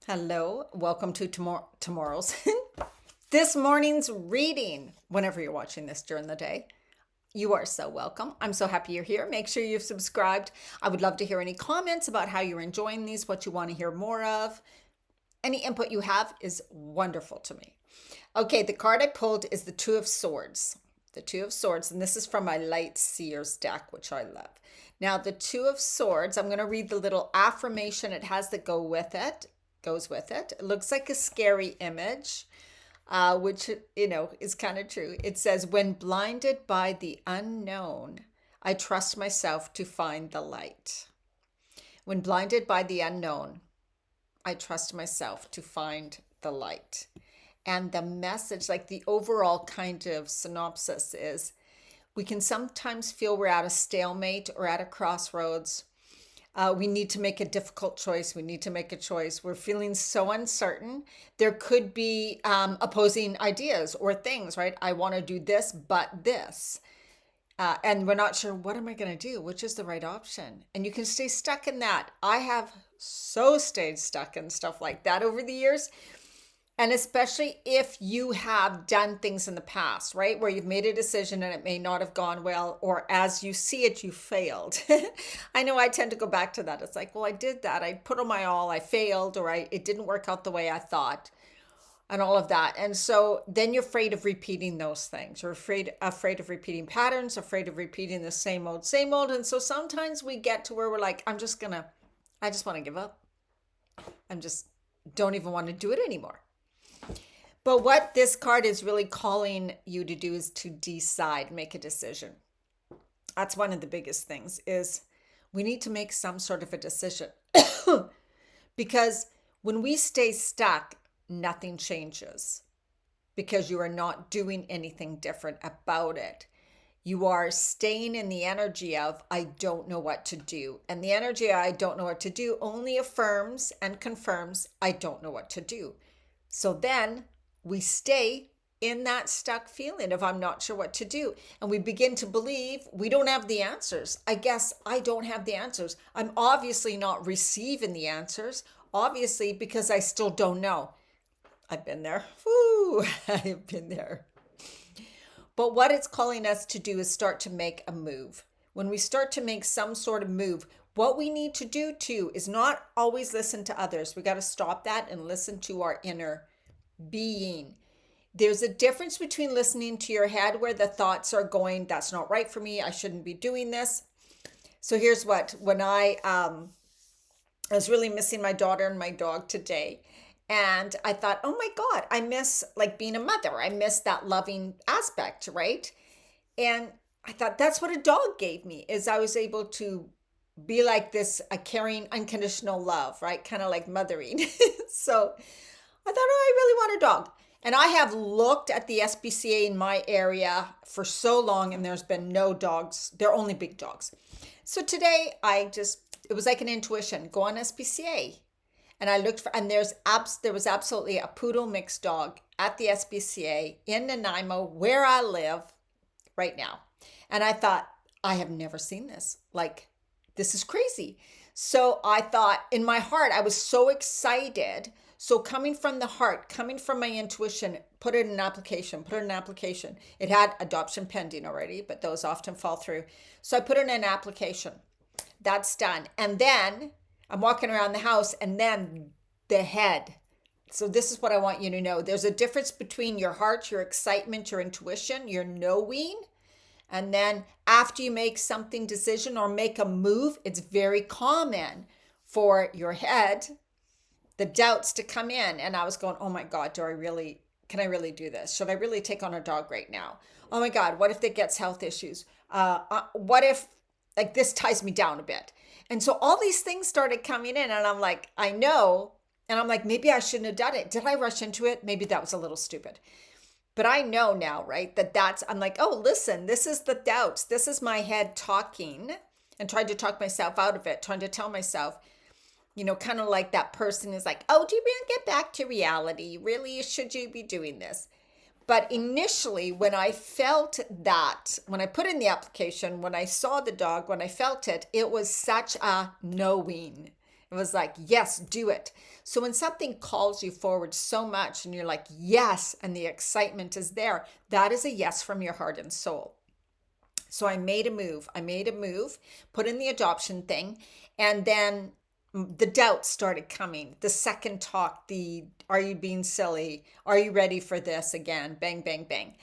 Hello, welcome to tomorrow's this morning's reading. Whenever you're watching this during the day, you are so welcome. I'm so happy you're here. Make sure you've subscribed. I would love to hear any comments about how you're enjoying these, what you want to hear more of. Any input you have is wonderful to me. Okay, the card I pulled is the Two of Swords. The Two of Swords, and this is from my Light Seers deck, which I love. Now, the Two of Swords, I'm going to read the little affirmation it has that goes with it. It looks like a scary image, which, is kind of true. It says, when blinded by the unknown, I trust myself to find the light. When blinded by the unknown, I trust myself to find the light. And the message, like the overall kind of synopsis is, we can sometimes feel we're at a stalemate or at a crossroads. We need to make a difficult choice. We need to make a choice. We're feeling so uncertain. There could be opposing ideas or things, right? I want to do this, but this. And we're not sure, what am I going to do? Which is the right option? And you can stay stuck in that. I have so stayed stuck in stuff like that over the years. And especially if you have done things in the past, right? Where you've made a decision and it may not have gone well, or as you see it, you failed. I know I tend to go back to that. It's like, well, I did that. I put on my all, I failed, or it didn't work out the way I thought, and all of that. And so then you're afraid of repeating those things. You're afraid of repeating patterns, afraid of repeating the same old, same old. And so sometimes we get to where we're like, I just want to give up. Don't even want to do it anymore. But what this card is really calling you to do is to decide, make a decision. That's one of the biggest things, is we need to make some sort of a decision. Because when we stay stuck, nothing changes, because you are not doing anything different about it. You are staying in the energy of, I don't know what to do. And the energy, I don't know what to do, only affirms and confirms, I don't know what to do. So then we stay in that stuck feeling of, I'm not sure what to do. And we begin to believe we don't have the answers. I guess I don't have the answers. I'm obviously not receiving the answers, obviously, because I still don't know. I've been there. Woo, I've been there. But what it's calling us to do is start to make a move. When we start to make some sort of move, what we need to do too is not always listen to others. We got to stop that and listen to our inner being. There's a difference between listening to your head, where the thoughts are going, that's not right for me, I shouldn't be doing this. So here's what, when I was really missing my daughter and my dog today, and I thought, oh my God, I miss like being a mother. I miss that loving aspect, right? And I thought, that's what a dog gave me, is I was able to be like this, a caring, unconditional love, right? Kind of like mothering. So I thought, oh, I really want a dog. And I have looked at the SPCA in my area for so long, and there's been no dogs. They're only big dogs. So today it was like an intuition, go on SPCA. And I looked for, and there was absolutely a poodle mixed dog at the SPCA in Nanaimo, where I live right now. And I thought, I have never seen this. Like, this is crazy. So I thought, in my heart, I was so excited. So coming from the heart, coming from my intuition, put it in an application. It had adoption pending already, but those often fall through. So I put it in an application. That's done. And then I'm walking around the house, and then the head. So this is what I want you to know. There's a difference between your heart, your excitement, your intuition, your knowing. And then after you make something decision or make a move, it's very common for your head, the doubts to come in. And I was going, oh my God, can I really do this? Should I really take on a dog right now? Oh my God, what if it gets health issues? What if like this ties me down a bit? And so all these things started coming in, and I'm like, I know. And I'm like, maybe I shouldn't have done it. Did I rush into it? Maybe that was a little stupid. But I know now, right, I'm like, oh, listen, this is the doubts. This is my head talking and trying to talk myself out of it, trying to tell myself, kind of like that person is like, oh, do you want to get back to reality? Really, should you be doing this? But initially, when I felt that, when I put in the application, when I saw the dog, when I felt it, it was such a knowing. It was like, yes, do it. So when something calls you forward so much and you're like, yes, and the excitement is there, that is a yes from your heart and soul. So I made a move. Put in the adoption thing, and then the doubts started coming. The second talk, the are you being silly? Are you ready for this again? Bang, bang, bang.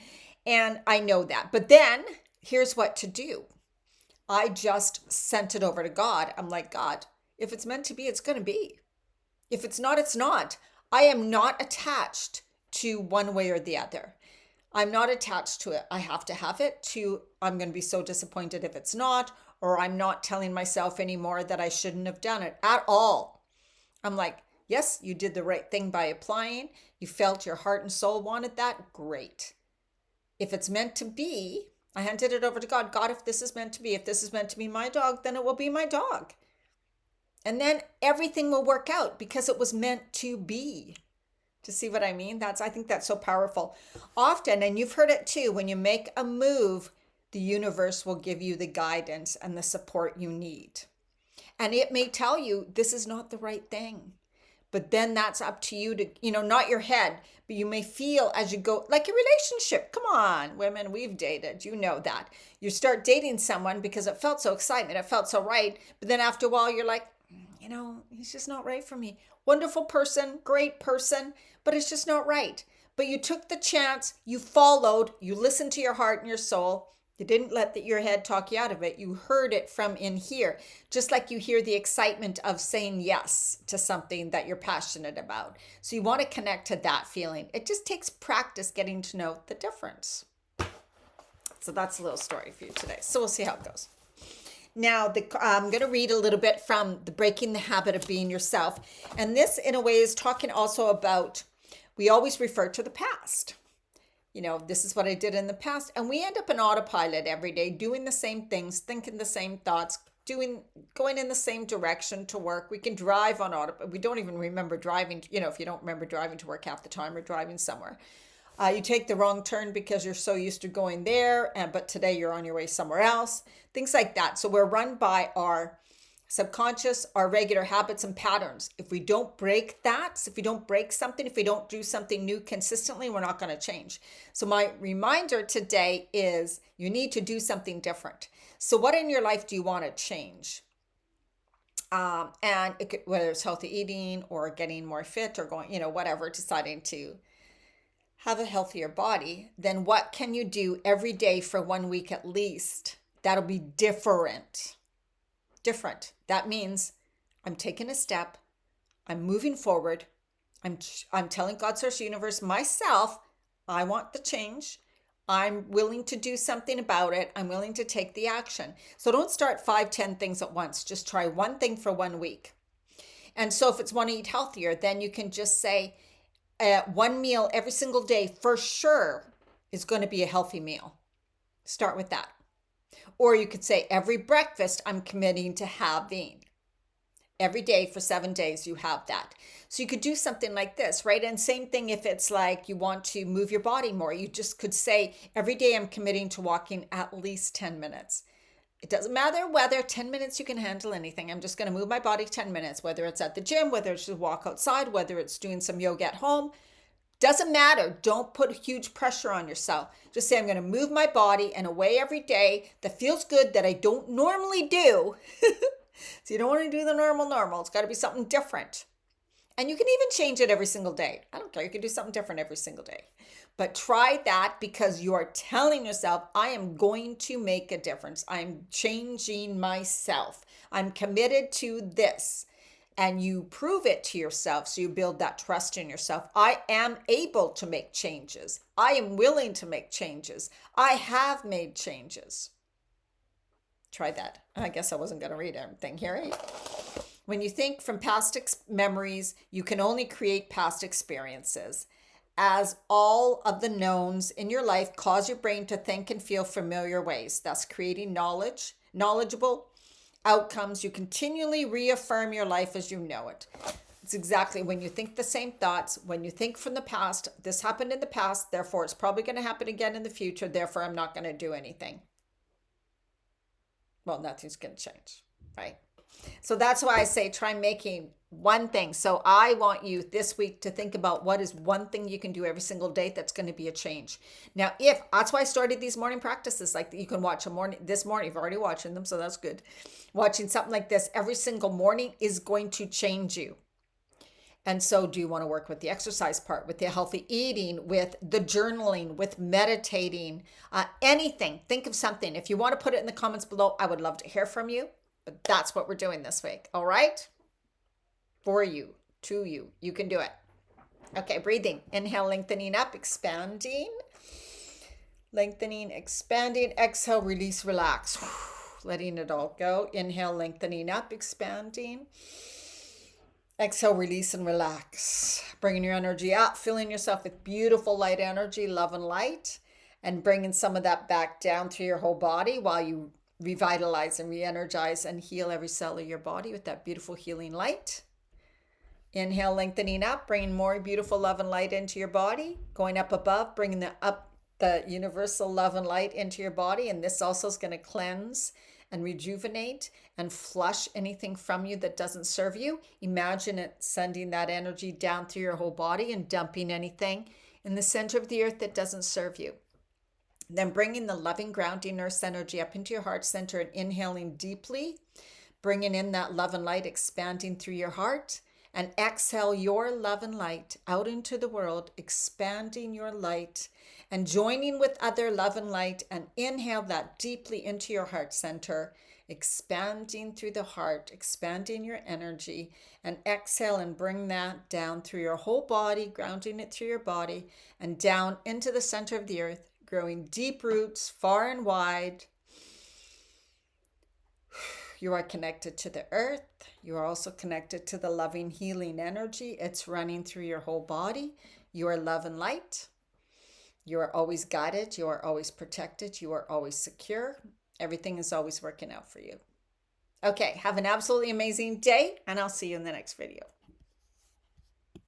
And I know that. But then here's what to do. I just sent it over to God. I'm like, God, if it's meant to be, it's going to be. If it's not, it's not. I am not attached to one way or the other. I'm not attached to it. I have to have it to, I'm going to be so disappointed if it's not, or I'm not telling myself anymore that I shouldn't have done it at all. I'm like, yes, you did the right thing by applying. You felt your heart and soul wanted that. Great. If it's meant to be, I handed it over to God. God, if this is meant to be, if this is meant to be my dog, then it will be my dog. And then everything will work out because it was meant to be. To see what I mean? I think that's so powerful. Often, and you've heard it too, when you make a move, the universe will give you the guidance and the support you need. And it may tell you this is not the right thing. But then that's up to you to, not your head, but you may feel as you go, like a relationship. Come on, women, we've dated. You know that. You start dating someone because it felt so exciting, it felt so right. But then after a while, you're like, he's just not right for me. Wonderful person, great person, but it's just not right. But you took the chance, you followed, you listened to your heart and your soul. You didn't let your head talk you out of it. You heard it from in here, just like you hear the excitement of saying yes to something that you're passionate about. So you want to connect to that feeling. It just takes practice getting to know the difference. So that's a little story for you today. So we'll see how it goes. Now, I'm going to read a little bit from the Breaking the Habit of Being Yourself. And this, in a way, is talking also about, we always refer to the past. This is what I did in the past. And we end up in autopilot every day, doing the same things, thinking the same thoughts, going in the same direction to work. We can drive on autopilot. We don't even remember driving. If you don't remember driving to work half the time or driving somewhere. You take the wrong turn because you're so used to going there, but today you're on your way somewhere else. Things like that. So we're run by our subconscious, our regular habits and patterns. If we don't break that, if we don't break something, if we don't do something new consistently, we're not going to change. So my reminder today is you need to do something different. So what in your life do you want to change? And whether it's healthy eating or getting more fit or going, whatever, deciding to have a healthier body, then what can you do every day for 1 week at least? That'll be different. Different. That means I'm taking a step. I'm moving forward. I'm telling God, Source, Universe, myself, I want the change. I'm willing to do something about it. I'm willing to take the action. So don't start 5, 10 things at once. Just try one thing for 1 week. And so if it's want to eat healthier, then you can just say, one meal every single day for sure is going to be a healthy meal. Start with that. Or you could say every breakfast I'm committing to having. Every day for 7 days you have that. So you could do something like this, right? And same thing if it's like you want to move your body more. You just could say every day I'm committing to walking at least 10 minutes. It doesn't matter whether 10 minutes you can handle anything. I'm just going to move my body 10 minutes, whether it's at the gym, whether it's just walk outside, whether it's doing some yoga at home. Doesn't matter. Don't put huge pressure on yourself. Just say, I'm going to move my body in a way every day that feels good that I don't normally do. So you don't want to do the normal. It's got to be something different. And you can even change it every single day. I don't care. You can do something different every single day. But try that because you are telling yourself, I am going to make a difference. I'm changing myself. I'm committed to this. And you prove it to yourself. So you build that trust in yourself. I am able to make changes. I am willing to make changes. I have made changes. Try that. I guess I wasn't going to read everything here. Right? When you think from past memories, you can only create past experiences. As all of the knowns in your life cause your brain to think and feel familiar ways, thus creating knowledgeable outcomes, you continually reaffirm your life as you know it. It's exactly when you think the same thoughts, when you think from the past, this happened in the past, therefore it's probably going to happen again in the future, therefore I'm not going to do anything. Well, nothing's going to change, right? So that's why I say try making one thing. So I want you this week to think about what is one thing you can do every single day that's going to be a change. Now, if that's why I started these morning practices, like you can watch a morning this morning. You've already watching them, so that's good. Watching something like this every single morning is going to change you. And so, do you want to work with the exercise part, with the healthy eating, with the journaling, with meditating, anything? Think of something. If you want to put it in the comments below, I would love to hear from you. But that's what we're doing this week. All right? For you, to you. You can do it. Okay, breathing. Inhale, lengthening up, expanding. Lengthening, expanding. Exhale, release, relax. Letting it all go. Inhale, lengthening up, expanding. Exhale, release and relax. Bringing your energy out, filling yourself with beautiful light energy, love and light, and bringing some of that back down through your whole body while you revitalize and re-energize and heal every cell of your body with that beautiful healing light. Inhale, lengthening up, bringing more beautiful love and light into your body. Going up above, bringing the universal love and light into your body. And this also is going to cleanse and rejuvenate and flush anything from you that doesn't serve you. Imagine it sending that energy down through your whole body and dumping anything in the center of the earth that doesn't serve you. Then bringing the loving grounding earth energy up into your heart center and inhaling deeply, bringing in that love and light, expanding through your heart. And exhale your love and light out into the world, expanding your light and joining with other love and light, and inhale that deeply into your heart center, expanding through the heart, expanding your energy, and exhale and bring that down through your whole body, grounding it through your body and down into the center of the earth, growing deep roots far and wide. You are connected to the earth. You are also connected to the loving, healing energy. It's running through your whole body. You are love and light. You are always guided. You are always protected. You are always secure. Everything is always working out for you. Okay, have an absolutely amazing day, and I'll see you in the next video.